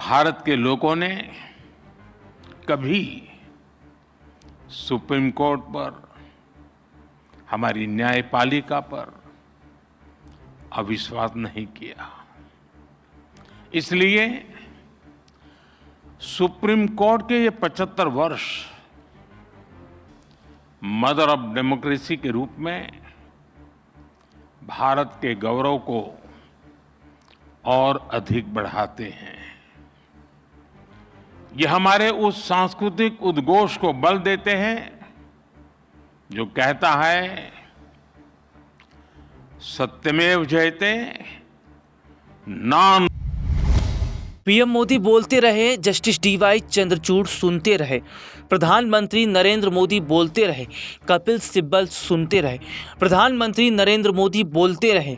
भारत के लोगों ने कभी सुप्रीम कोर्ट पर, हमारी न्यायपालिका पर अविश्वास नहीं किया। इसलिए सुप्रीम कोर्ट के ये 75 वर्ष मदर ऑफ डेमोक्रेसी के रूप में भारत के गौरव को और अधिक बढ़ाते हैं। ये हमारे उस सांस्कृतिक उद्घोष को बल देते हैं जो कहता है, सत्यमेव जयते नान। पीएम मोदी बोलते रहे, जस्टिस डीवाई चंद्रचूड़ सुनते रहे। प्रधानमंत्री नरेंद्र मोदी बोलते रहे, कपिल सिब्बल सुनते रहे। प्रधानमंत्री नरेंद्र मोदी बोलते रहे,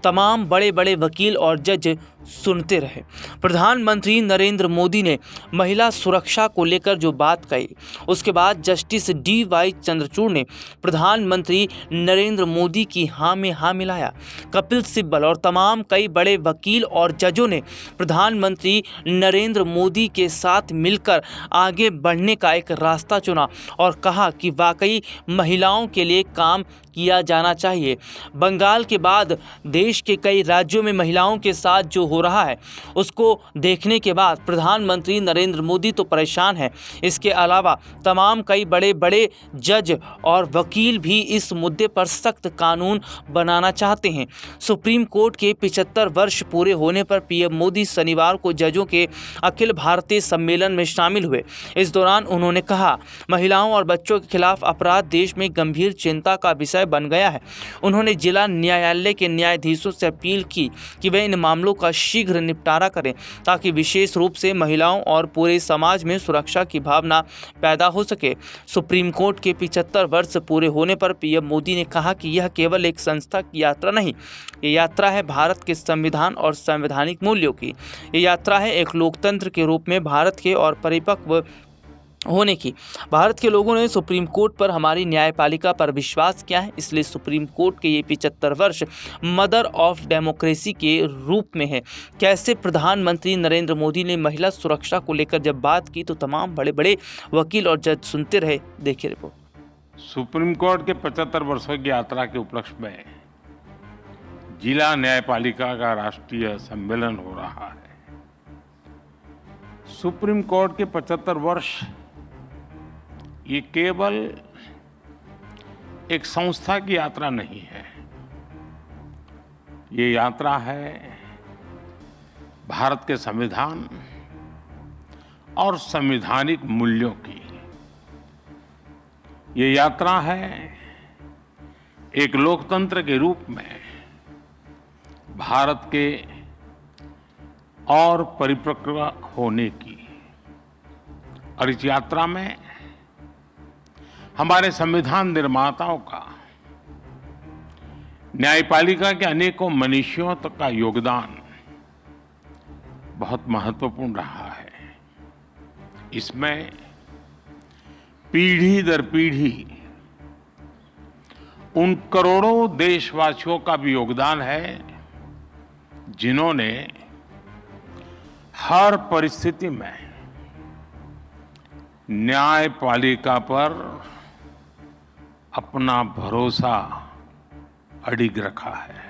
तमाम बड़े बड़े वकील और जज सुनते रहे। प्रधानमंत्री नरेंद्र मोदी ने महिला सुरक्षा को लेकर जो बात कही, उसके बाद जस्टिस डीवाई चंद्रचूड़ ने प्रधानमंत्री नरेंद्र मोदी की हाँ में हाँ मिलाया। कपिल सिब्बल और तमाम कई बड़े वकील और जजों ने प्रधानमंत्री नरेंद्र मोदी के साथ मिलकर आगे बढ़ने का एक रास्ता चुना और कहा कि वाकई महिलाओं के लिए काम किया जाना चाहिए। बंगाल के बाद देश के कई राज्यों में महिलाओं के साथ जो हो रहा है, उसको देखने के बाद प्रधानमंत्री नरेंद्र मोदी तो परेशान है। इसके अलावा तमाम कई बड़े बड़े जज और वकील भी इस मुद्दे पर सख्त कानून बनाना चाहते हैं। सुप्रीम कोर्ट के 75 वर्ष पूरे होने पर पीएम मोदी शनिवार को जजों के अखिल भारतीय सम्मेलन में शामिल हुए। इस दौरान उन्होंने कहा, महिलाओं और बच्चों के खिलाफ अपराध देश में गंभीर चिंता का विषय बन गया है। उन्होंने जिला न्यायालय के न्यायाधीशों से अपील की कि वे इन मामलों का शीघ्र निपटारा करें ताकि विशेष रूप से महिलाओं और पूरे समाज में सुरक्षा की भावना पैदा हो सके। सुप्रीम कोर्ट के 75 वर्ष पूरे होने पर पीएम मोदी ने कहा कि यह केवल एक संस्था की यात्रा नहीं, ये यात्रा है भारत के संविधान और संवैधानिक मूल्यों की। ये यात्रा है एक लोकतंत्र के रूप में भारत के और परिपक्व होने की। भारत के लोगों ने सुप्रीम कोर्ट पर, हमारी न्यायपालिका पर विश्वास किया है, इसलिए सुप्रीम कोर्ट के ये 75 वर्ष मदर ऑफ डेमोक्रेसी के रूप में है। कैसे प्रधानमंत्री नरेंद्र मोदी ने महिला सुरक्षा को लेकर जब बात की तो तमाम बड़े बड़े वकील और जज सुनते रहे। देखिए रिपोर्ट। सुप्रीम कोर्ट के 75 वर्षों की यात्रा के उपलक्ष्य में जिला न्यायपालिका का राष्ट्रीय सम्मेलन हो रहा है। सुप्रीम कोर्ट के 75 वर्ष ये केवल एक संस्था की यात्रा नहीं है, ये यात्रा है भारत के संविधान और संवैधानिक मूल्यों की। ये यात्रा है एक लोकतंत्र के रूप में भारत के और परिपक्व होने की। और इस यात्रा में हमारे संविधान निर्माताओं का, न्यायपालिका के अनेकों मनीषियों तक का योगदान बहुत महत्वपूर्ण रहा है। इसमें पीढ़ी दर पीढ़ी उन करोड़ों देशवासियों का भी योगदान है जिन्होंने हर परिस्थिति में न्यायपालिका पर अपना भरोसा अडिग रखा है।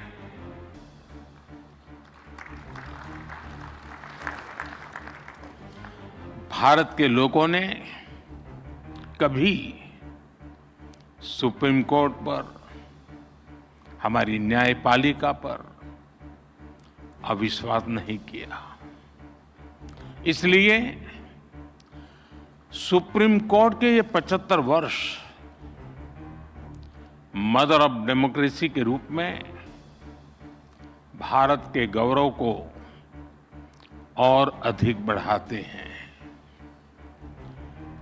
भारत के लोगों ने कभी सुप्रीम कोर्ट पर, हमारी न्यायपालिका पर अविश्वास नहीं किया। इसलिए सुप्रीम कोर्ट के ये 75 वर्ष मदर ऑफ डेमोक्रेसी के रूप में भारत के गौरव को और अधिक बढ़ाते हैं।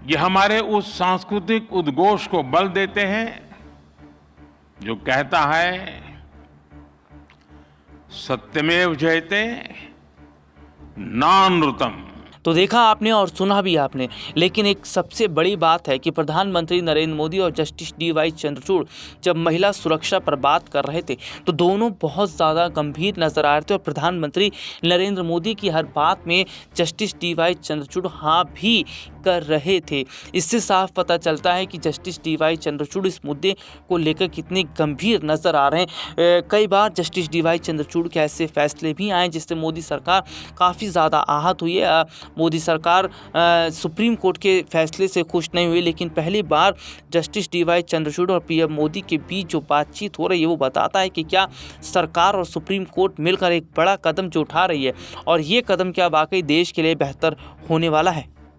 ये हमारे उस सांस्कृतिक उद्घोष को बल देते हैं जो कहता है, सत्यमेव जयते नानृतम। तो देखा आपने और सुना भी आपने, लेकिन एक सबसे बड़ी बात है कि प्रधानमंत्री नरेंद्र मोदी और जस्टिस डीवाई चंद्रचूड़ जब महिला सुरक्षा पर बात कर रहे थे तो दोनों बहुत ज़्यादा गंभीर नजर आ रहे थे और प्रधानमंत्री नरेंद्र मोदी की हर बात में जस्टिस डीवाई चंद्रचूड़ हाँ भी कर रहे थे। इससे साफ पता चलता है कि जस्टिस डीवाई चंद्रचूड़ इस मुद्दे को लेकर कितने गंभीर नजर आ रहे हैं। कई बार जस्टिस डीवाई चंद्रचूड़ के ऐसे फैसले भी आए जिससे मोदी सरकार काफ़ी ज़्यादा आहत हुई है। मोदी सरकार सुप्रीम कोर्ट के फैसले से खुश नहीं हुई, लेकिन पहली बार जस्टिस डीवाई चंद्रचूड़ और पीएम मोदी के बीच जो बातचीत हो रही है वो बताता है कि क्या सरकार और सुप्रीम कोर्ट मिलकर एक बड़ा कदम जो उठा रही है और ये कदम क्या वाकई देश के लिए बेहतर होने वाला है।